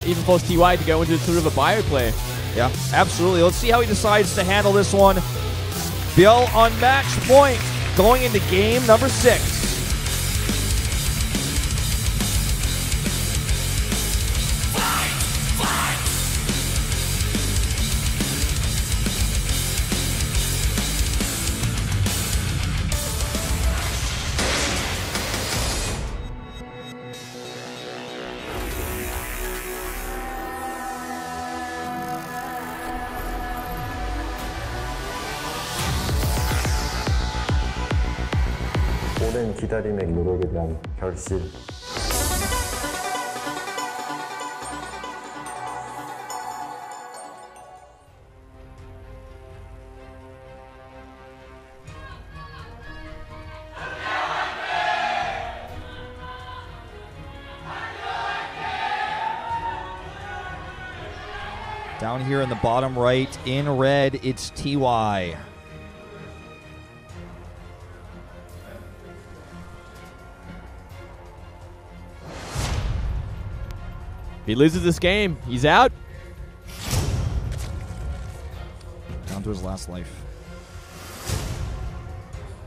even force TY to go into sort of a bio play. Yeah, absolutely. Let's see how he decides to handle this one. ByuL on match point, going into game number 6. 오랜 기다림의 노력에 대한 결실. Down here in the bottom right, in red, it's TY. If he loses this game, he's out. Down to his last life.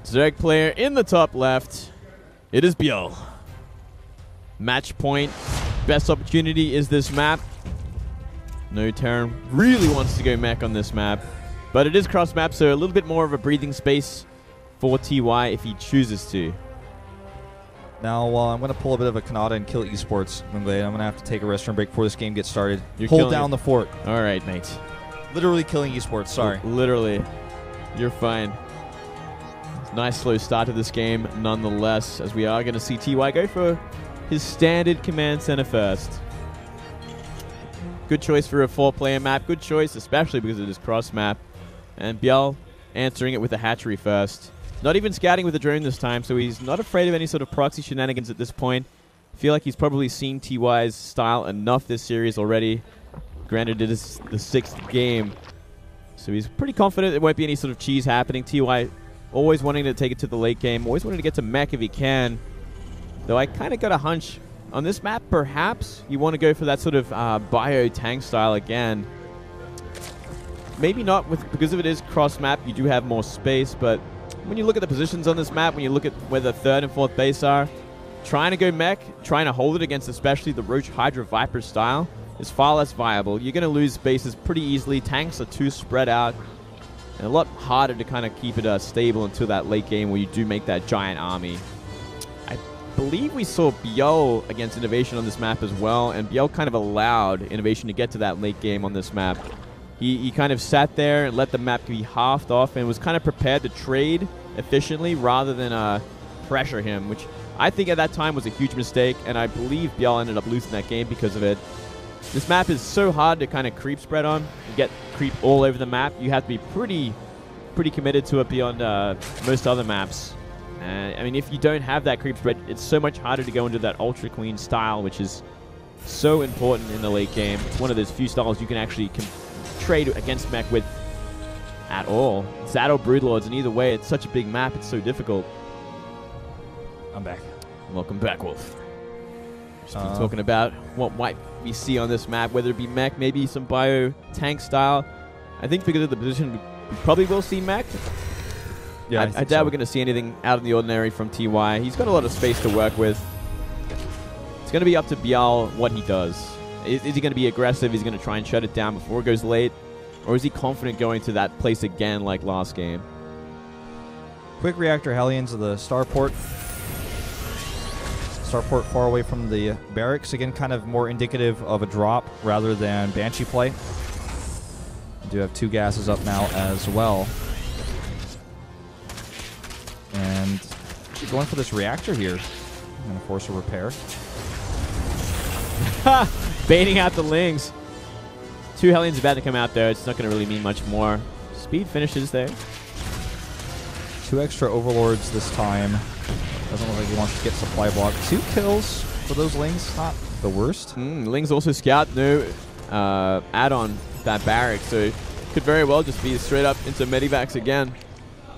Zerg player in the top left. It is ByuL. Match point. Best opportunity is this map. No, Terran really wants to go mech on this map. But it is cross map, so a little bit more of a breathing space for TY if he chooses to. Now, I'm going to pull a bit of a Kanata and kill esports. I'm going to have to take a restroom break before this game gets started. Hold down the fort. All right, mate. Literally killing esports, sorry. Literally. You're fine. Nice slow start to this game, nonetheless, as we are going to see TY go for his standard command center first. Good choice for a 4-player map. Good choice, especially because it is cross map. And ByuL answering it with a hatchery first. Not even scouting with a drone this time, so he's not afraid of any sort of proxy shenanigans at this point. I feel like he's probably seen TY's style enough this series already. Granted, it is the 6th game, so he's pretty confident there won't be any sort of cheese happening. TY always wanting to take it to the late game, always wanting to get to mech if he can. Though I kind of got a hunch. On this map, perhaps you want to go for that sort of bio tank style again. Maybe not, because if it is cross map, you do have more space, but when you look at the positions on this map, when you look at where the 3rd and 4th base are, trying to go mech, trying to hold it against especially the Roach Hydra Viper style is far less viable. You're going to lose bases pretty easily. Tanks are too spread out, and a lot harder to kind of keep it stable until that late game where you do make that giant army. I believe we saw ByuL against Innovation on this map as well, and ByuL kind of allowed Innovation to get to that late game on this map. He kind of sat there and let the map be halved off and was kind of prepared to trade efficiently rather than pressure him, which I think at that time was a huge mistake, and I believe ByuL ended up losing that game because of it. This map is so hard to kind of creep spread on. You get creep all over the map. You have to be pretty committed to it beyond most other maps. I mean, if you don't have that creep spread, it's so much harder to go into that Ultra Queen style, which is so important in the late game. It's one of those few styles you can actually trade against mech with at all. Zad or Broodlords, and either way, it's such a big map, it's so difficult. I'm back. Welcome back, Wolf. Just been talking about what might we see on this map, whether it be mech, maybe some bio tank style. I think because of the position, we probably will see mech. Yeah, I doubt we're going to see anything out of the ordinary from TY. He's got a lot of space to work with. It's going to be up to ByuL what he does. Is he going to be aggressive? Is he going to try and shut it down before it goes late? Or is he confident going to that place again like last game? Quick reactor Hellions of the starport. Starport far away from the barracks. Again, kind of more indicative of a drop rather than Banshee play. We do have 2 gases up now as well. And going for this reactor here. I'm going to force a repair. Baiting out the Lings. 2 Hellions about to come out there. It's not going to really mean much more. Speed finishes there. 2 extra Overlords this time. Doesn't look like he wants to get supply block. 2 kills for those Lings. Not the worst. Lings also scout. No add-on that barrack. So could very well just be straight up into Medivacs again.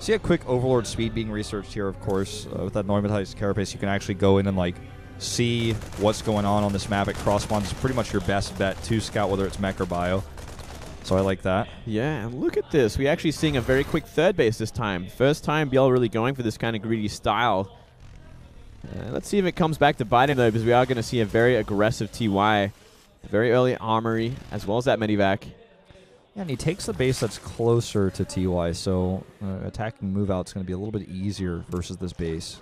See a quick Overlord speed being researched here, of course. With that normatized carapace, you can actually go in and like see what's going on this map at cross spawn is pretty much your best bet to scout whether it's mech or bio. So I like that. Yeah, and look at this. We're actually seeing a very quick third base this time. First time ByuL really going for this kind of greedy style. Let's see if it comes back to bite him, though, because we are going to see a very aggressive TY. Very early armory, as well as that medivac. Yeah, and he takes the base that's closer to TY, so attacking move out is going to be a little bit easier versus this base.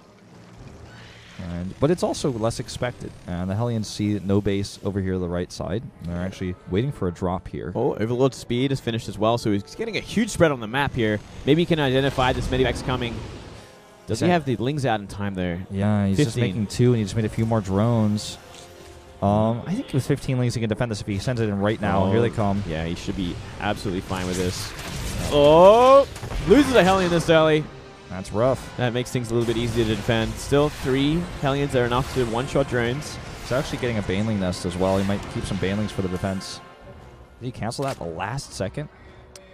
But it's also less expected. And the Hellions see no base over here to the right side. And they're actually waiting for a drop here. Oh, Overlord speed is finished as well, so he's getting a huge spread on the map here. Maybe he can identify this medivac's coming. Does he have the Lings out in time there? Yeah, he's 15. just making 2, and he just made a few more drones. I think with 15 Lings, he can defend this if he sends it in right now. Oh, here they come. Yeah, he should be absolutely fine with this. Oh! Loses a Hellion this early. That's rough. That makes things a little bit easier to defend. Still 3 Hellions are enough to one-shot drones. He's actually getting a Baneling nest as well. He might keep some Banelings for the defense. Did he cancel that the last second?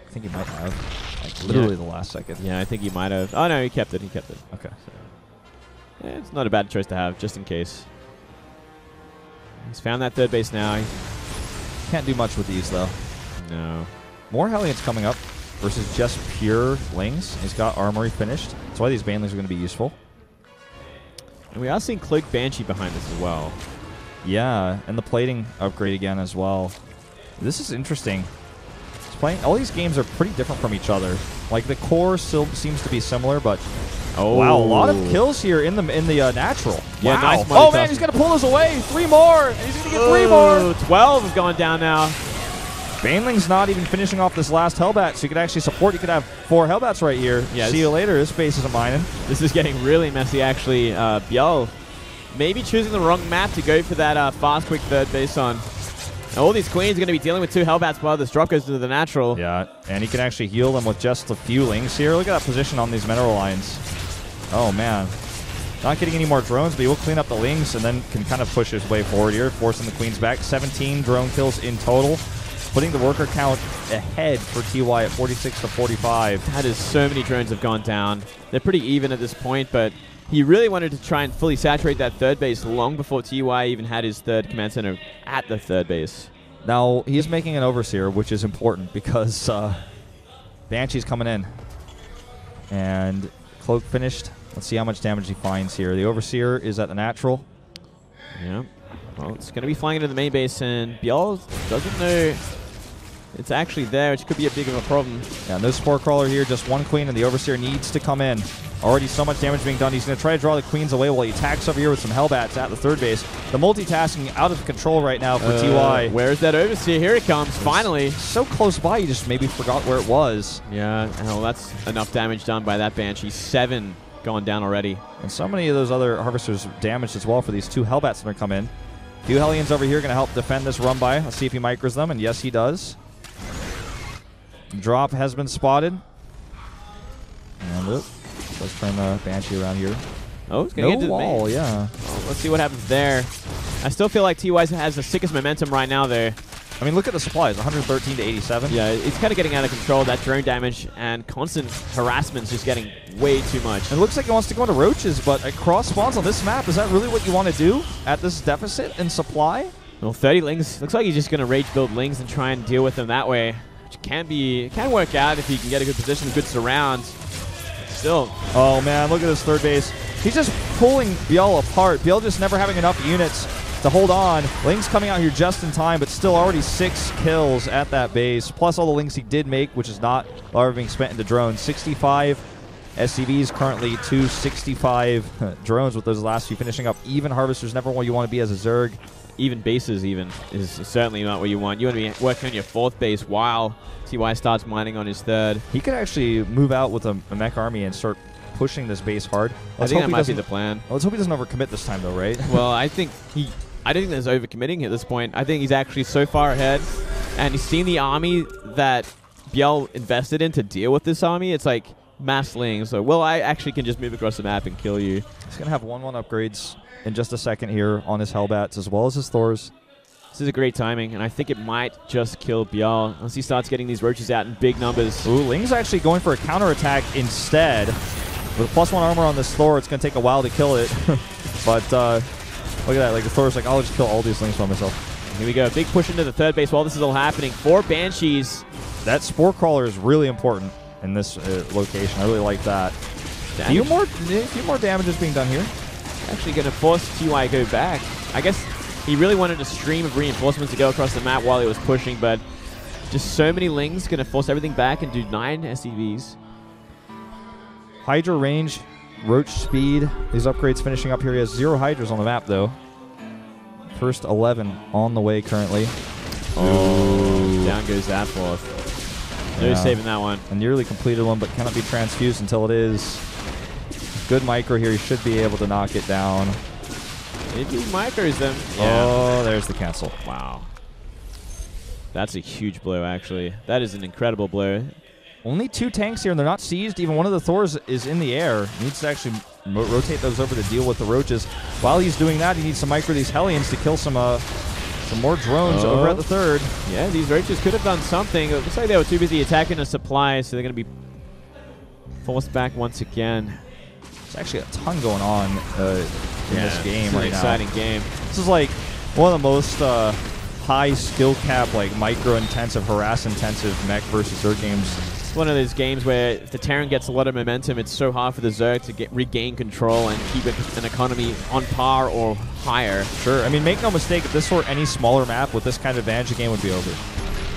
I think he might have. Like, literally the last second. Yeah, I think he might have. Oh, no, he kept it. He kept it. Okay. So, yeah, it's not a bad choice to have, just in case. He's found that third base now. Can't do much with these, though. No. More Hellions coming up versus just pure Lings. He's got Armory finished. That's why these Banelings are going to be useful. And we are seeing Cloak Banshee behind us as well. Yeah, and the plating upgrade again as well. This is interesting. It's playing. All these games are pretty different from each other. Like, the core still seems to be similar, but wow, a lot of kills here in the natural. Yeah, wow. nice Oh man, he's gonna pull us away. 3 more, and he's gonna get 3 more. 12 have gone down now. Baneling's not even finishing off this last Hellbat, so you could actually support. You could have 4 Hellbats right here. Yeah, see you later. This base isn't mining. This is getting really messy, actually. ByuL maybe choosing the wrong map to go for that fast, quick third base on. All these queens are going to be dealing with 2 Hellbats while this drop goes into the natural. Yeah, and he can actually heal them with just a few Lings here. Look at that position on these mineral lines. Oh, man. Not getting any more drones, but he will clean up the Lings and then can kind of push his way forward here, forcing the queens back. 17 drone kills in total, putting the worker count ahead for TY at 46 to 45. That is, so many drones have gone down. They're pretty even at this point, but he really wanted to try and fully saturate that third base long before TY even had his third command center at the third base. Now, he's making an Overseer, which is important because Banshee's coming in. And Cloak finished. Let's see how much damage he finds here. The Overseer is at the natural. Yeah. Well, it's going to be flying into the main base, and ByuL doesn't know it's actually there, which could be a big of a problem. Yeah, no Spore Crawler here, just 1 queen, and the Overseer needs to come in. Already so much damage being done. He's going to try to draw the queens away while he attacks over here with some Hellbats at the third base. The multitasking out of control right now for TY. Where's that Overseer? Here it comes, finally. So close by, you just maybe forgot where it was. Yeah, well, that's enough damage done by that Banshee. 7 gone down already. And so many of those other Harvesters damaged as well for these 2 Hellbats that are come in. 2 Hellions over here going to help defend this run by. Let's see if he micros them, and yes, he does. Drop has been spotted. And let's turn the Banshee around here. Oh, it's going to get to the wall, yeah. Well, let's see what happens there. I still feel like TY has the sickest momentum right now there. I mean, look at the supplies, 113 to 87. Yeah, it's kind of getting out of control. That drone damage and constant harassment is just getting way too much. It looks like he wants to go into Roaches, but at cross spawns on this map, is that really what you want to do at this deficit in supply? Well, 30 Lings. Looks like he's just going to rage build Lings and try and deal with them that way. Which can work out if he can get a good position, good surround. Still. Oh, man, look at this third base. He's just pulling ByuL apart. ByuL just never having enough units to hold on. Lings coming out here just in time, but still already 6 kills at that base, plus all the Lings he did make, which is not all being spent into drones. 65 SCVs currently, 265 drones with those last few finishing up. Even Harvesters, never what you want to be as a Zerg. Even bases is certainly not what you want. You want to be working on your 4th base while TY starts mining on his 3rd. He could actually move out with a mech army and start pushing this base hard. I think that might be the plan. Let's hope he doesn't overcommit this time, though, right? Well, I don't think there's overcommitting at this point. I think he's actually so far ahead, and he's seen the army that ByuL invested in to deal with this army. It's like mass Lings. So, well, I actually can just move across the map and kill you. He's going to have 1/1 upgrades in just a second here on his Hellbats as well as his Thors. This is a great timing, and I think it might just kill ByuL once he starts getting these Roaches out in big numbers. Ooh, Ling's actually going for a counterattack instead. With a +1 armor on this Thor, it's going to take a while to kill it. But Look at that. Like the Thor's like, I'll just kill all these Lings by myself. Here we go. Big push into the third base while this is all happening. 4 Banshees. That Spore Crawler is really important in this location. I really like that. A few more damage is being done here. Actually going to force TY go back. I guess he really wanted a stream of reinforcements to go across the map while he was pushing, but just so many Lings going to force everything back and do 9 SCVs. Hydra range, Roach speed. These upgrades finishing up here. He has 0 Hydras on the map, though. First 11 on the way currently. Oh, down goes that fourth. No saving that one. A nearly completed one, but cannot be transfused until it is. Good micro here. He should be able to knock it down. If he micros them. Yeah. Oh, there's the cancel. Wow. That's a huge blow, actually. That is an incredible blow. Only 2 tanks here, and they're not sieged. Even one of the Thors is in the air. He needs to actually rotate those over to deal with the Roaches. While he's doing that, he needs to micro these Hellions to kill some more drones over at the third. Yeah, these Roaches could have done something. It looks like they were too busy attacking a supply, so they're going to be forced back once again. There's actually a ton going on in this game right now. Exciting game. This is like one of the most high skill cap, like micro-intensive, harass-intensive mech versus Zerg games. It's one of those games where if the Terran gets a lot of momentum, it's so hard for the Zerg to regain control and keep an economy on par or higher. Sure. I mean, make no mistake, if this were any smaller map with this kind of advantage, the game would be over.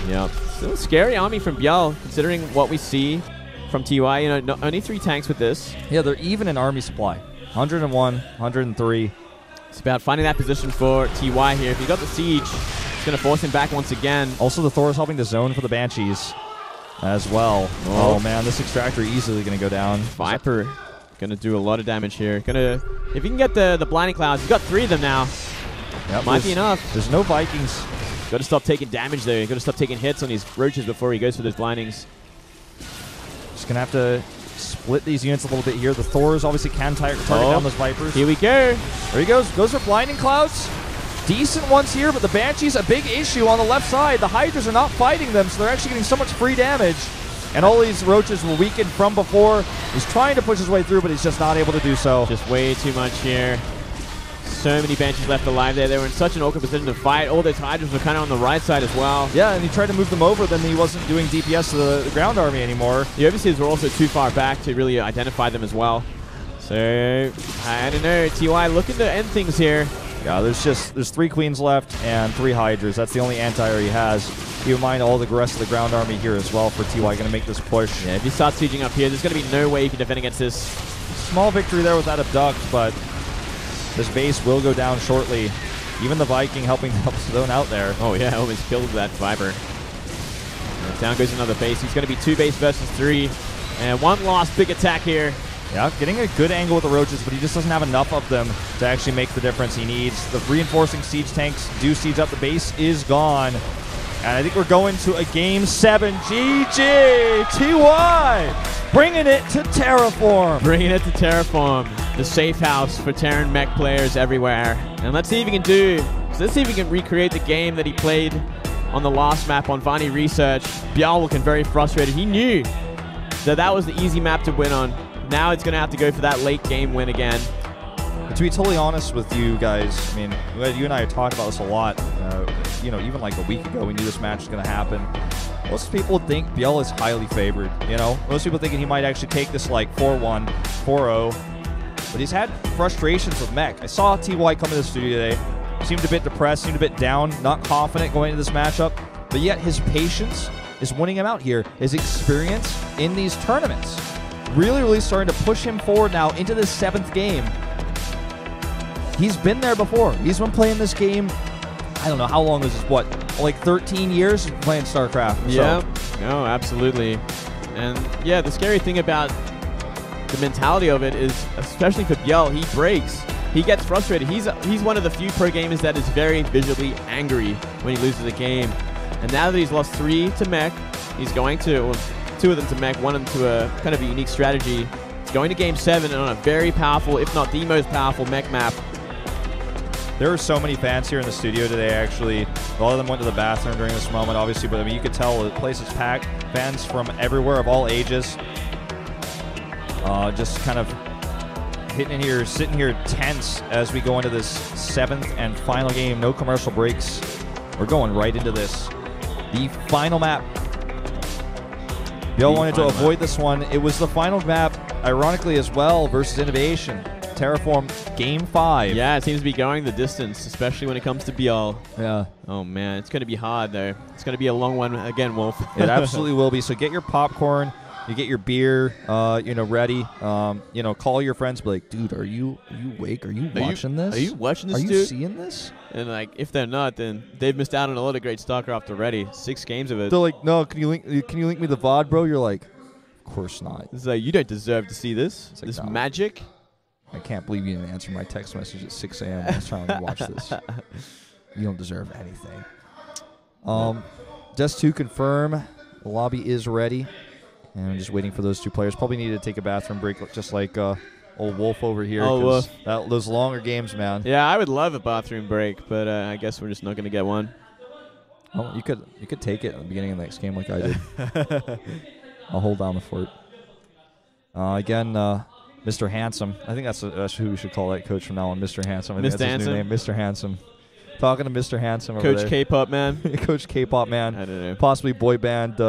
Yep. Still a scary army from ByuL, considering what we see from TY. You know, only 3 tanks with this. Yeah, they're even in army supply. 101, 103. It's about finding that position for TY here. If he got the siege, it's going to force him back once again. Also, the Thor is helping the zone for the Banshees as well. Oh man, this extractor easily going to go down. Viper going to do a lot of damage here. If he can get the blinding clouds, he's got 3 of them now. Yep, might be enough. There's no Vikings. Got to stop taking damage though. Got to stop taking hits on these Roaches before he goes for those blindings. Just going to have to split these units a little bit here. The Thors obviously can target down those Vipers. Here we go. There he goes. Goes for blinding clouds. Decent ones here, but the Banshees, a big issue on the left side. The Hydras are not fighting them, so they're actually getting so much free damage. And all these Roaches were weakened from before. He's trying to push his way through, but he's just not able to do so. Just way too much here. So many Banshees left alive there. They were in such an awkward position to fight. All those Hydras were kind of on the right side as well. Yeah, and he tried to move them over, then he wasn't doing DPS to the ground army anymore. The Overseers were also too far back to really identify them as well. So, I don't know. TY looking to end things here. Yeah, there's 3 Queens left and 3 Hydras. That's the only anti-air he has. Keep in mind all the rest of the ground army here as well for TY going to make this push. Yeah, if he starts sieging up here, there's going to be no way you can defend against this. Small victory there with that abduct, but this base will go down shortly. Even the Viking helping zone out there. Oh yeah, almost killed that Viper. And down goes another base. He's going to be 2 base versus 3. And one last big attack here. Yeah, getting a good angle with the Roaches, but he just doesn't have enough of them to actually make the difference he needs. The reinforcing siege tanks do siege up. The base is gone. And I think we're going to a Game 7. GG! TY! Bringing it to Terraform. Bringing it to Terraform. The safe house for Terran mech players everywhere. And let's see if he can let's see if he can recreate the game that he played on the last map on Vani Research. ByuL looking very frustrated. He knew that was the easy map to win on. Now it's going to have to go for that late game win again. To be totally honest with you guys, I mean, you and I have talked about this a lot. You know, even like a week ago, we knew this match was going to happen. Most people think ByuL is highly favored, you know? Most people thinking he might actually take this like 4-1, 4-0. But he's had frustrations with mech. I saw TY come to the studio today. Seemed a bit depressed, seemed a bit down, not confident going into this matchup. But yet his patience is winning him out here. His experience in these tournaments really starting to push him forward now into this 7th game. He's been there before. He's been playing this game, I don't know, how long is this, what, like 13 years he's been playing Starcraft? Yeah, no, absolutely. And yeah, the scary thing about the mentality of it is, especially for ByuL, he breaks. He gets frustrated. He's one of the few pro gamers that is very visually angry when he loses a game. And now that he's lost 3 to mech, he's going to, well, 2 of them to mech, 1 of them to a kind of a unique strategy. He's going to Game 7 on a very powerful, if not the most powerful mech map. There were so many fans here in the studio today, actually. A lot of them went to the bathroom during this moment, obviously, but I mean, you could tell the place is packed. Fans from everywhere of all ages. Just kind of hitting in here, sitting here tense as we go into this 7th and final game. No commercial breaks. We're going right into this. The final map. ByuL wanted to avoid this one. It was the final map, ironically as well, versus Innovation. Terraform Game 5. Yeah, it seems to be going the distance, especially when it comes to ByuL. Yeah. Oh, man. It's going to be hard, though. It's going to be a long one again, Wolf. It absolutely will be. So get your popcorn. You get your beer, ready. Call your friends. Be like, dude, are you awake? Are you watching this? Are you watching this, dude? Are you seeing this? And, like, if they're not, then they've missed out on a lot of great StarCraft already. 6 games of it. They're like, no, can you link me the VOD, bro? You're like, of course not. It's like, you don't deserve to see this. It's like, this no. magic. I can't believe you didn't answer my text message at 6 a.m. I was trying to watch this. You don't deserve anything. Just to confirm, the lobby is ready. And I'm just waiting for those 2 players. Probably need to take a bathroom break, just like old Wolf over here. Oh, Wolf. Those longer games, man. Yeah, I would love a bathroom break, but I guess we're just not going to get one. Oh, you could take it at the beginning of the next game like I did. I'll hold down the fort. Again, Mr. Handsome. I think that's who we should call that coach from now on, Mr. Handsome. I think Mr. that's his new name, Mr. Handsome. Talking to Mr. Handsome over there. Coach K-pop man. Coach K-pop man. I don't know. Possibly boy band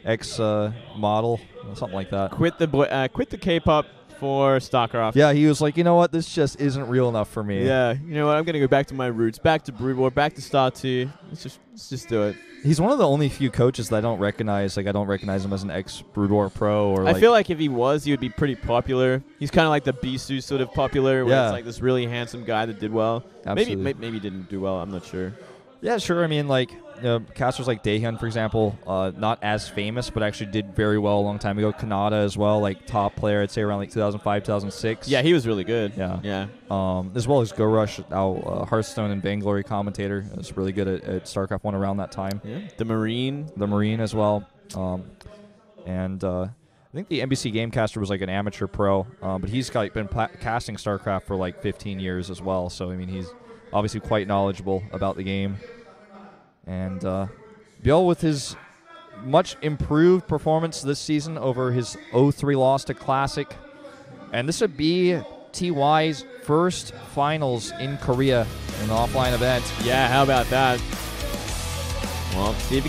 ex-model, something like that. Quit the K-pop for StarCraft. Yeah, he was like, you know what, this just isn't real enough for me. Yeah, you know what, I'm gonna go back to my roots, back to Brood War, back to Star 2. Let's just do it. He's one of the only few coaches that I don't recognize. Like, I don't recognize him as an ex-Brood War pro. Or I feel like if he was, he would be pretty popular. He's kind of like the Bisu sort of popular, where it's like this really handsome guy that did well. Absolutely. Maybe didn't do well. I'm not sure. Yeah, sure. I mean, like, casters like Daehyun, for example, not as famous, but actually did very well a long time ago. Kanata as well, like top player, I'd say around like 2005, 2006. Yeah, he was really good. Yeah. As well as Go Rush, our Hearthstone and Vainglory commentator, was really good at StarCraft 1 around that time. Yeah. The Marine as well. And I think the NBC Gamecaster was like an amateur pro, but he's been casting StarCraft for like 15 years as well. So, I mean, he's obviously quite knowledgeable about the game. And ByuL, with his much improved performance this season over his 0-3 loss to Classic. And this would be TY's first finals in Korea in an offline event. Yeah, how about that? Well, see if